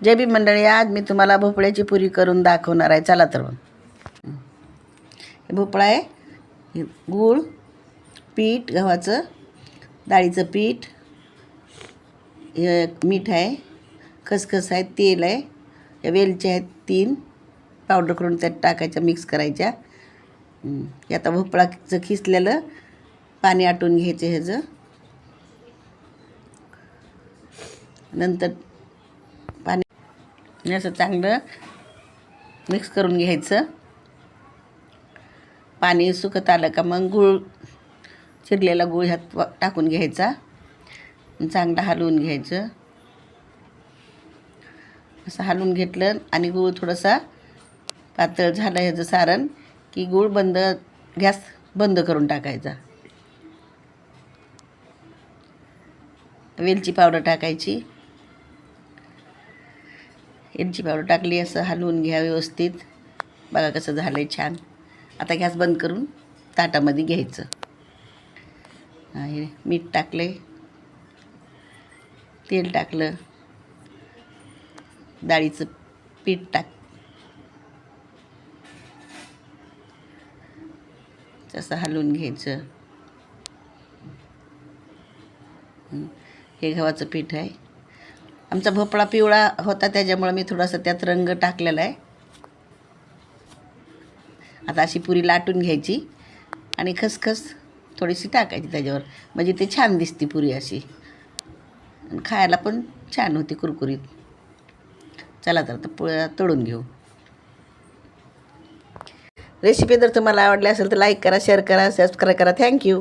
जय भीम मंडळी, आज मी तुम्हाला भोपळ्याची पुरी करून दाखवणार आहे. चला तर मग. हे भोपळा आहे, हे गूळ, पीठ गव्हाचं, डाळीचं पीठ, हे मीठ आहे, खसखस आहे, तेल आहे, या वेलच्या आहेत 3 पावडर करून त्यात टाकायच्या, मिक्स करायच्या. हे आता भोपळाचं खिसलेलं पाणी आटून घ्यायचं ह्याचं. नंतर पाणी असं चांगलं मिक्स करून घ्यायचं. पाणी सुकत आलं का मग गूळ, चिरलेला गूळ ह्यात टाकून घ्यायचा, चांगलं हलवून घ्यायचं. असं हलवून घेतलं आणि गूळ थोडासा पातळ झालं ह्याचं सारण की गूळ गॅस बंद करून टाकायचा. वेलची पावडर टाकायची. वेलची पावडर टाकली, असं हलवून घ्या व्यवस्थित. बघा कसं झालं आहे छान. आता गॅस बंद करून ताटामध्ये घ्यायचं. हे मीठ टाकले, तेल टाकलं, डाळीचं पीठ तसं हलवून घ्यायचं. हे गव्हाचं पीठ आहे. आमचा भोपळा पिवळा होता त्याच्यामुळं मी थोडासा त्यात रंग टाकलेला आहे. आता अशी पुरी लाटून घ्यायची आणि खसखस थोडीशी टाकायची त्याच्यावर, म्हणजे ते छान दिसते पुरी अशी, खायला पण छान होती, कुरकुरीत. चला तर पोळ्या तळून घेऊ. रेसिपी जर तुम्हाला आवडली असेल तर लाईक करा, शेअर करा, सबस्क्राईब करा. थँक्यू.